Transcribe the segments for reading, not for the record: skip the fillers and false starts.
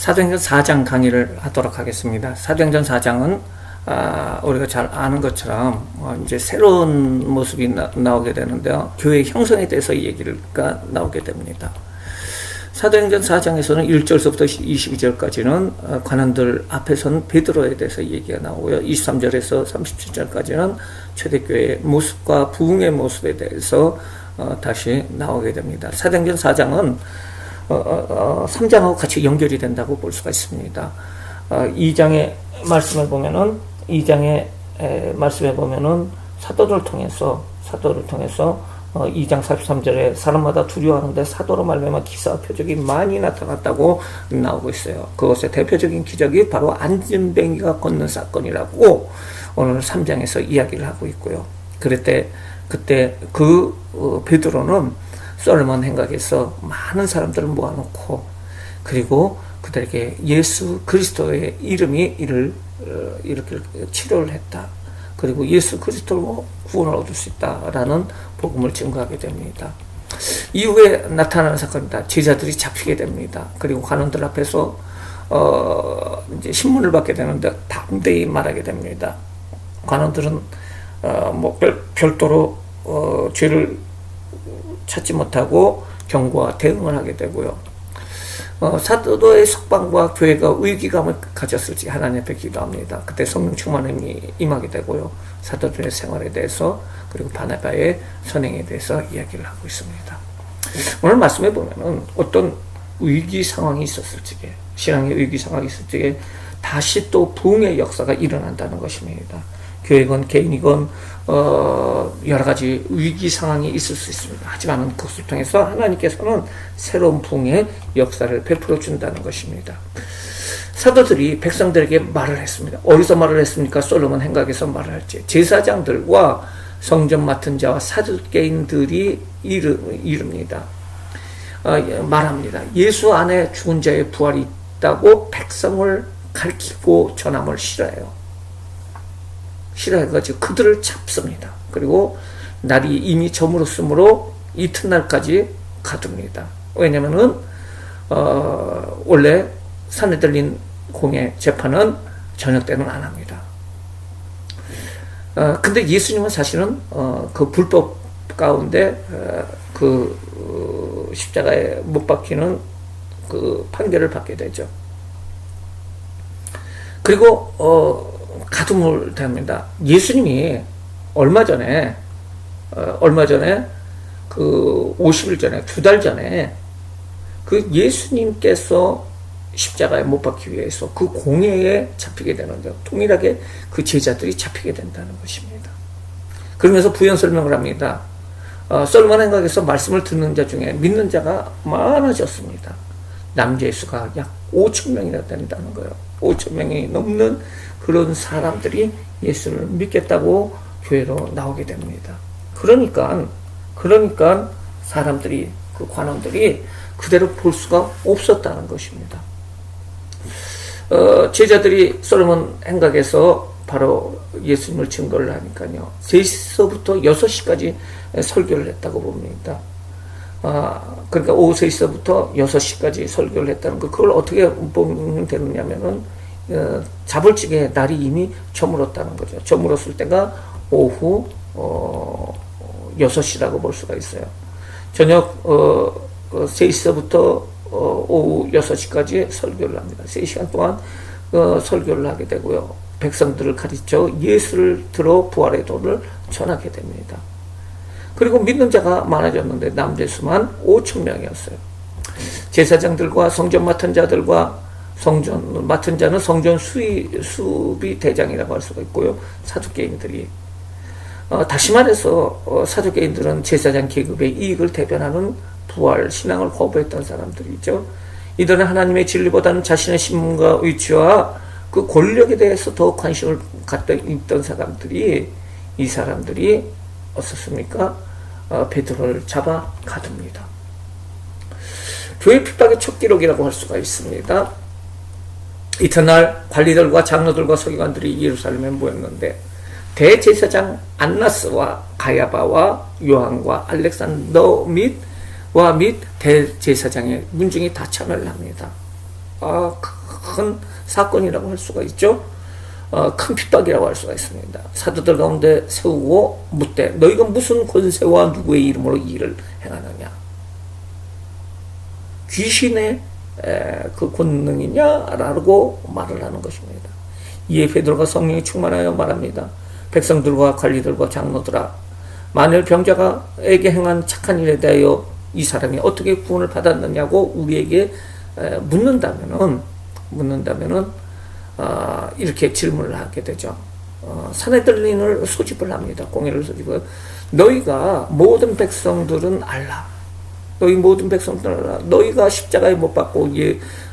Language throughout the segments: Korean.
사도행전 4장 강의를 하도록 하겠습니다. 사도행전 4장은 우리가 잘 아는 것처럼 이제 새로운 모습이 나오게 되는데요. 교회 형성에 대해서 얘기가 나오게 됩니다. 사도행전 4장에서는 1절서부터 22절까지는 관원들 앞에 선 베드로에 대해서 얘기가 나오고요. 23절에서 37절까지는 초대교회의 모습과 부흥의 모습에 대해서 다시 나오게 됩니다. 사도행전 4장은 3장하고 같이 연결이 된다고 볼 수가 있습니다. 2장의 말씀을 보면은 사도를 통해서 2장 43절에 사람마다 두려워하는데 사도로 말미암아 기사와 표적이 많이 나타났다고 나오고 있어요. 그것의 대표적인 기적이 바로 안진뱅이가 걷는 사건이라고 오늘 3장에서 이야기를 하고 있고요. 그때 베드로는 솔로몬 행각에서 많은 사람들을 모아놓고 그리고 그들에게 예수 그리스도의 이름이 이렇게 치료를 했다. 그리고 예수 그리스도로 구원을 얻을 수 있다라는 복음을 증거하게 됩니다. 이후에 나타나는 사건입니다. 제자들이 잡히게 됩니다. 그리고 관원들 앞에서 이제 신문을 받게 되는데 담대히 말하게 됩니다. 관원들은 별도로 죄를 찾지 못하고 경고와 대응을 하게 되고요. 사도의 석방과 교회가 위기감을 가졌을 때 하나님 앞에 기도합니다. 그때 성령 충만함이 임하게 되고요. 사도들의 생활에 대해서 그리고 바나바의 선행에 대해서 이야기를 하고 있습니다. 오늘 말씀해 보면은 어떤 위기 상황이 있었을 적에 신앙의 위기 상황이 있을 적에 다시 또 부흥의 역사가 일어난다는 것입니다. 교회건 개인이건 여러 가지 위기 상황이 있을 수 있습니다. 하지만 그것을 통해서 하나님께서는 새로운 부흥의 역사를 베풀어 준다는 것입니다. 사도들이 백성들에게 말을 했습니다. 어디서 말을 했습니까? 솔로몬 행각에서 말을 할지. 제사장들과 성전 맡은 자와 사두개인들이 이릅니다. 말합니다. 예수 안에 죽은 자의 부활이 있다고 백성을 가르치고 전함을 싫어해요. 싫어해가지고 그들을 잡습니다. 그리고 날이 이미 저물었으므로 이튿날까지 가둡니다. 왜냐면은 원래 산헤들린 공의 재판은 저녁 때는 안 합니다. 근데 예수님은 사실은 그 불법 가운데 십자가에 못 박히는 그 판결을 받게 되죠. 그리고 가둠을 당합니다. 예수님이 얼마 전에 그 50일 전에 2달 전에 그 예수님께서 십자가에 못 박히기 위해서 그 공회에 잡히게 되는데 동일하게 그 제자들이 잡히게 된다는 것입니다. 그러면서 부연 설명을 합니다. 솔로몬 행각에서 말씀을 듣는 자 중에 믿는 자가 많아졌습니다. 남자의 수가 약 5천 명이나 된다는 거예요. 5천 명이 넘는 그런 사람들이 예수를 믿겠다고 교회로 나오게 됩니다. 그러니까 사람들이 그 관원들이 그대로 볼 수가 없었다는 것입니다. 제자들이 솔로몬 행각에서 바로 예수님을 증거를 하니까요. 3시서부터 6시까지 설교를 했다고 봅니다. 그러니까 오후 3시서부터 6시까지 설교를 했다는 거, 그걸 어떻게 보면 되느냐면은, 자벌찌개 날이 이미 저물었다는 거죠. 저물었을 때가 오후 6시라고 볼 수가 있어요. 저녁 3시서부터 오후 6시까지 설교를 합니다. 3시간 동안 설교를 하게 되고요. 백성들을 가르쳐 예수를 들어 부활의 도를 전하게 됩니다. 그리고 믿는 자가 많아졌는데 남자 수만 5천 명이었어요. 제사장들과 성전 맡은 자들과 성전 맡은 자는 성전 수비 대장이라고 할 수가 있고요. 사두개인들이 다시 말해서 사두개인들은 제사장 계급의 이익을 대변하는 부활 신앙을 거부했던 사람들이죠. 이들은 하나님의 진리보다는 자신의 신분과 위치와 그 권력에 대해서 더 관심을 갖고 있던 사람들이, 이 사람들이 어떻습니까? 베드로를 잡아 가둡니다. 교회 핍박의 첫 기록이라고 할 수가 있습니다. 이튿날 관리들과 장로들과 서기관들이 예루살렘에 모였는데 대제사장 안나스와 가야바와 요한과 알렉산더 및 대제사장의 문중이 다 참여를 합니다. 큰 사건이라고 할 수가 있죠. 큰 핍박이라고 할 수가 있습니다. 사도들 가운데 세우고 묻되 너희가 무슨 권세와 누구의 이름으로 이 일을 행하느냐. 귀신의 그 권능이냐라고 말을 하는 것입니다. 이에 베드로가 성령이 충만하여 말합니다. 백성들과 관리들과 장로들아, 만일 병자가에게 행한 착한 일에 대하여 이 사람이 어떻게 구원을 받았느냐고 우리에게 묻는다면은 이렇게 질문을 하게 되죠. 사내들인을 소집을 합니다. 공회를 소집을. 너희가 모든 백성들은 알라. 너희 모든 백성들은 알라. 너희가 십자가에 못 박고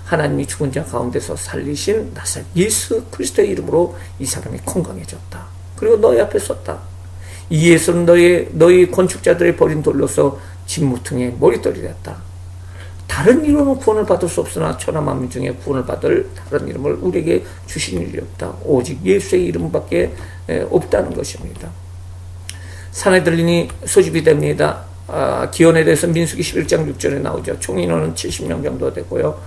하나님이 죽은 자 가운데서 살리신 나사렛 예수 그리스도의 이름으로 이 사람이 건강해졌다. 그리고 너희 앞에 섰다. 이 예수는 너희 건축자들의 버린 돌로서 진무퉁의 머릿돌이 됐다. 다른 이름은 구원을 받을 수 없으나 천하 만민 중에 구원을 받을 다른 이름을 우리에게 주신 일이 없다. 오직 예수의 이름밖에 없다는 것입니다. 사내들인이 소집이 됩니다. 기원에 대해서 민수기 11장 6절에 나오죠. 총 인원은 70명 정도 되고요.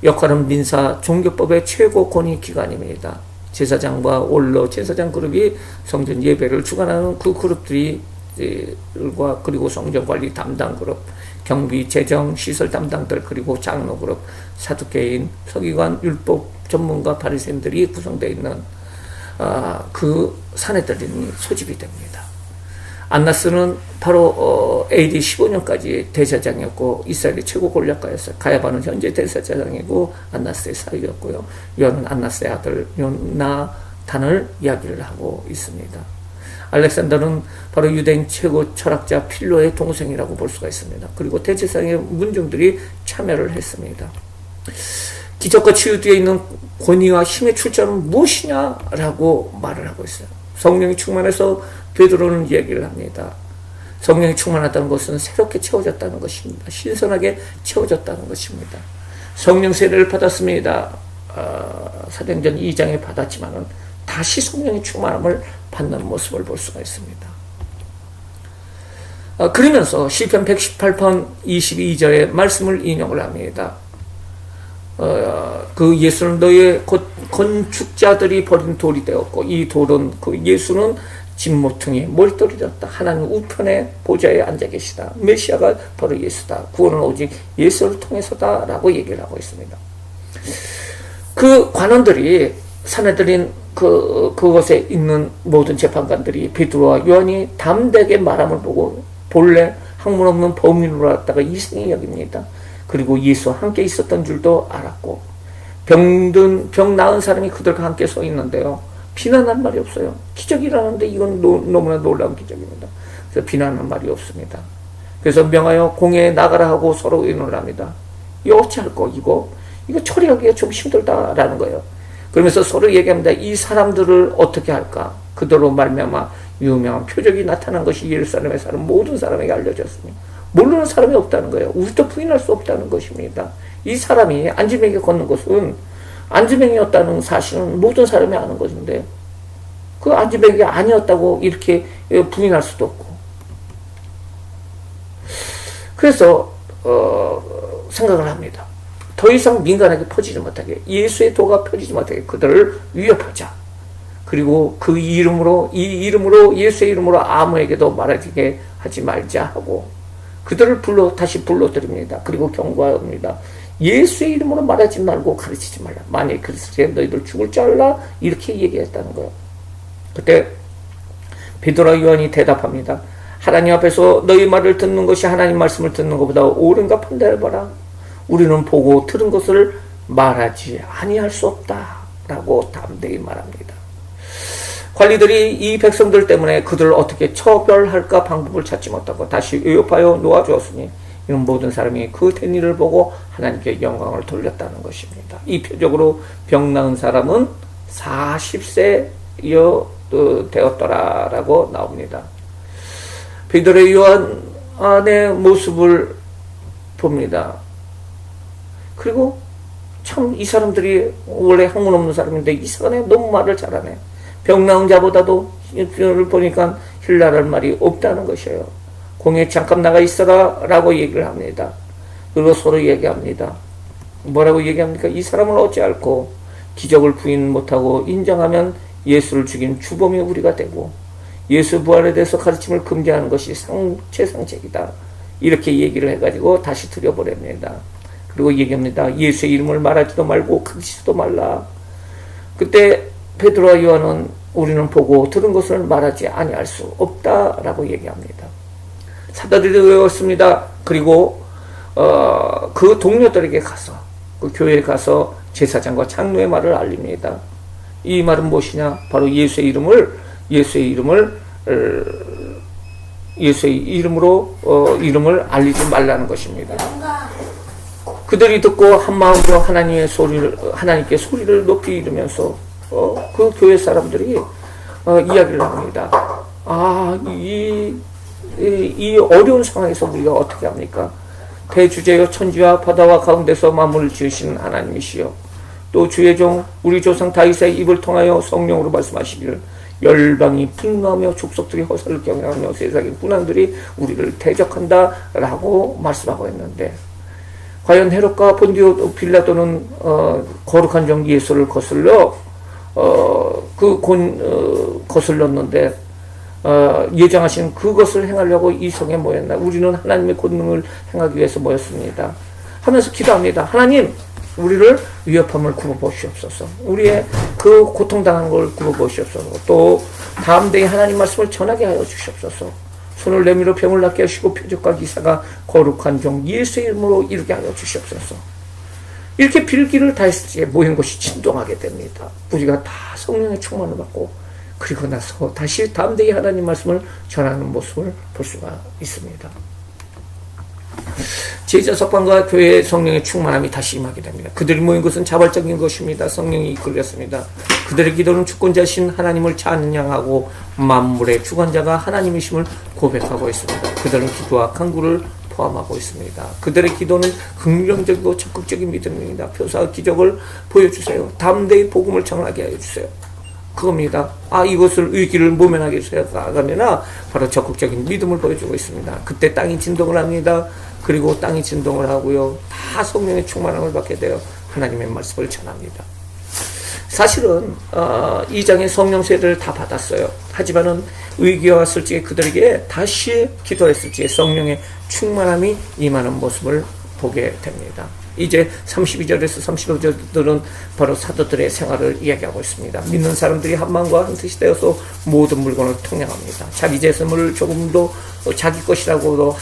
역할은 민사 종교법의 최고 권위 기관입니다. 제사장과 원로 제사장 그룹이 성전 예배를 주관하는 그 그룹들과 그리고 성전 관리 담당 그룹, 경비, 재정, 시설 담당들, 그리고 장로 그룹, 사두개인, 서기관, 율법 전문가, 바리새인들이 구성되어 있는 그 사내들이 소집이 됩니다. 안나스는 바로 AD 15년까지 대제사장이었고 이스라엘의 최고 권력가였어요. 가야바는 현재 대제사장이고 안나스의 사위였고요. 요한은 안나스의 아들 요나단을 이야기를 하고 있습니다. 알렉산더는 바로 유대인 최고 철학자 필로의 동생이라고 볼 수가 있습니다. 그리고 대제사장의 문중들이 참여를 했습니다. 기적과 치유 뒤에 있는 권위와 힘의 출처는 무엇이냐라고 말을 하고 있어요. 성령이 충만해서 베드로는 얘기를 합니다. 성령이 충만하다는 것은 새롭게 채워졌다는 것입니다. 신선하게 채워졌다는 것입니다. 성령 세례를 받았습니다. 사도행전 2장에 받았지만은 다시 성령의 충만함을 받는 모습을 볼 수가 있습니다. 그러면서 시편 118편 22절의 말씀을 인용을 합니다. 그 예수는 너의 건축자들이 버린 돌이 되었고 이 돌은 그 예수는 진모퉁이 머릿돌이 되었다. 하나님 우편의 보좌에 앉아 계시다. 메시아가 바로 예수다. 구원은 오직 예수를 통해서다 라고 얘기를 하고 있습니다. 그 관원들이 사내들인 그것에 있는 모든 재판관들이 베드로와 요한이 담대하게 말함을 보고 본래 학문 없는 범인으로 알았다가 이승히 여깁니다. 그리고 예수와 함께 있었던 줄도 알았고 병 나은 사람이 그들과 함께 서 있는데요. 비난할 말이 없어요. 기적이라는데 이건 너무나 놀라운 기적입니다. 그래서 비난할 말이 없습니다. 그래서 명하여 공회에 나가라 하고 서로 의논을 합니다. 이거 어찌할 거 이거 처리하기가 좀 힘들다라는 거예요. 그러면서 서로 얘기합니다. 이 사람들을 어떻게 할까? 그들로 말미암아 유명한 표적이 나타난 것이 예루살렘에 사는 모든 사람에게 알려졌으니 모르는 사람이 없다는 거예요. 우리도 부인할 수 없다는 것입니다. 이 사람이 안지명에 걷는 것은 안지명이었다는 사실은 모든 사람이 아는 것인데 그 안지명이 아니었다고 이렇게 부인할 수도 없고 그래서 생각을 합니다. 더 이상 민간에게 퍼지지 못하게 예수의 도가 펴지지 못하게 그들을 위협하자. 그리고 그 이름으로 예수의 이름으로 아무에게도 말하게 하지 말자 하고 그들을 다시 불러드립니다. 그리고 경고합니다. 예수의 이름으로 말하지 말고 가르치지 말라. 만약에 그랬을 때 너희들 죽을 줄 알라. 이렇게 얘기했다는 거예요. 그때 베드로와 요한이 대답합니다. 하나님 앞에서 너희 말을 듣는 것이 하나님 말씀을 듣는 것보다 옳은가 판단해봐라. 우리는 보고 들은 것을 말하지 아니할 수 없다 라고 담대히 말합니다. 관리들이 이 백성들 때문에 그들을 어떻게 처벌할까 방법을 찾지 못하고 다시 위협하여 놓아주었으니 이런 모든 사람이 그 된 일을 보고 하나님께 영광을 돌렸다는 것입니다. 이 표적으로 병 나은 사람은 40세 되었더라라고 나옵니다. 베드로의 요한의 모습을 봅니다. 그리고 참 이 사람들이 원래 학문 없는 사람인데 이 사람이 너무 말을 잘하네. 병 나은 자보다도 를 보니까 힐날할 말이 없다는 것이에요. 공에 잠깐 나가 있어라 라고 얘기를 합니다. 그리고 서로 얘기합니다. 뭐라고 얘기합니까? 이 사람을 어찌 앓고 기적을 부인 못하고 인정하면 예수를 죽인 주범이 우리가 되고 예수 부활에 대해서 가르침을 금지하는 것이 최상책이다. 이렇게 얘기를 해가지고 다시 들여보냅니다. 그리고 얘기합니다. 예수의 이름을 말하지도 말고 가르치지도 말라. 그때 베드로와 요한은 우리는 보고 들은 것을 말하지 아니할 수 없다라고 얘기합니다. 사도들이 외웠습니다. 그리고 그 동료들에게 가서 그 교회에 가서 제사장과 장로의 말을 알립니다. 이 말은 무엇이냐? 바로 예수의 이름으로 이름을 알리지 말라는 것입니다. 그들이 듣고 한 마음으로 하나님께 소리를 높이 이르면서 그 교회 사람들이 이야기를 합니다. 이 어려운 상황에서 우리가 어떻게 합니까? 대주제여 천지와 바다와 가운데서 만물을 지으신 하나님이시여, 또 주의 종 우리 조상 다윗의 입을 통하여 성령으로 말씀하시기를 열방이 분노하며 족속들이 허사를 경영하며 세상의 군왕들이 우리를 대적한다 라고 말씀하고 있는데, 과연 헤롯과 본디오 빌라도는 거룩한 종 예수를 거슬러 거슬렀는데 예정하신 그것을 행하려고 이 성에 모였나? 우리는 하나님의 권능을 행하기 위해서 모였습니다 하면서 기도합니다. 하나님, 우리를 위협함을 굽어보시옵소서. 우리의 그 고통당하는 걸 굽어보시옵소서. 또 다음 대에 하나님 말씀을 전하게 하여 주시옵소서. 손을 내밀어 병을 낫게 하시고 표적과 기사가 거룩한 종 예수의 이름으로 이루게 하여 주시옵소서. 이렇게 빌기를 다 했을 때 모인 것이 진동하게 됩니다. 우리가 다 성령의 충만을 받고 그리고 나서 다시 다음 대에 하나님 말씀을 전하는 모습을 볼 수가 있습니다. 제자 석방과 교회의 성령의 충만함이 다시 임하게 됩니다. 그들이 모인 것은 자발적인 것입니다. 성령이 이끌렸습니다. 그들의 기도는 주권자신 하나님을 찬양하고 만물의 주관자가 하나님이심을 고백하고 있습니다. 그들은 기도와 간구를 포함하고 있습니다. 그들의 기도는 긍정적이고 적극적인 믿음입니다. 표사와 기적을 보여주세요. 담대히 복음을 전하게 하여 주세요. 그겁니다. 이것을 의기를 모면하게 해서가면은 바로 적극적인 믿음을 보여주고 있습니다. 그때 땅이 진동을 합니다. 그리고 땅이 진동을 하고요. 다 성령의 충만함을 받게 되어 하나님의 말씀을 전합니다. 사실은 2장의 성령 세례를 다 받았어요. 하지만은 위기가 왔을 적에 그들에게 다시 기도했을 적에 성령의 충만함이 임하는 모습을 보게 됩니다. 이제 32절에서 35절들은 바로 사도들의 생활을 이야기하고 있습니다. 믿는 사람들이 한 마음과 한 뜻이 되어서 모든 물건을 통용합니다. 자기 재산을 조금도 자기 것이라고도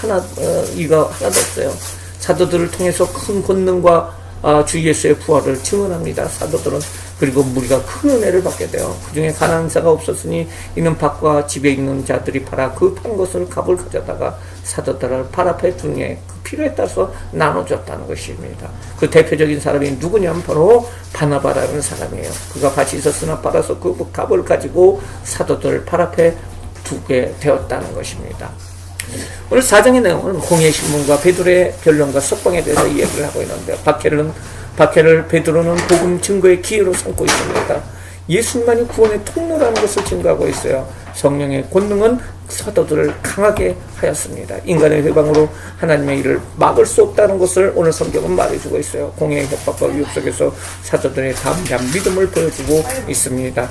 이가 하나도 없어요. 사도들을 통해서 큰 권능과 주 예수의 부활을 증언합니다. 사도들은. 그리고 우리가 큰 은혜를 받게 돼요. 그 중에 가난한 자가 없었으니 이는 밭과 집에 있는 자들이 팔아 그 판 것을 값을 가져다가 사도들을 발 앞에 두니 그 필요에 따라서 나눠줬다는 것입니다. 그 대표적인 사람이 누구냐면 바로 바나바라는 사람이에요. 그가 밭이 있었으나 팔아서 그 값을 가지고 사도들 발 앞에 두게 되었다는 것입니다. 오늘 4장의 내용은 홍해 신문과 베드로의 변론과 석방에 대해서 이야기를 하고 있는데, 박해를 베드로는 복음 증거의 기회로 삼고 있습니다. 예수님만이 구원의 통로라는 것을 증거하고 있어요. 성령의 권능은 사도들을 강하게 하였습니다. 인간의 회방으로 하나님의 일을 막을 수 없다는 것을 오늘 성경은 말해주고 있어요. 공의의 협박과 위협 속에서 사도들의 담대한 믿음을 보여주고 있습니다.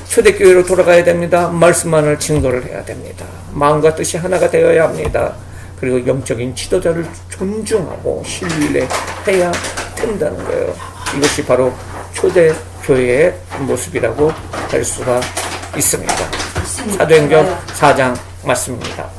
초대교회로 돌아가야 됩니다. 말씀만을 증거를 해야 됩니다. 마음과 뜻이 하나가 되어야 합니다. 그리고 영적인 지도자를 존중하고 신뢰해야 된다는 거예요. 이것이 바로 초대교회의 모습이라고 할 수가 있습니다. 사도행전 4장 말씀입니다.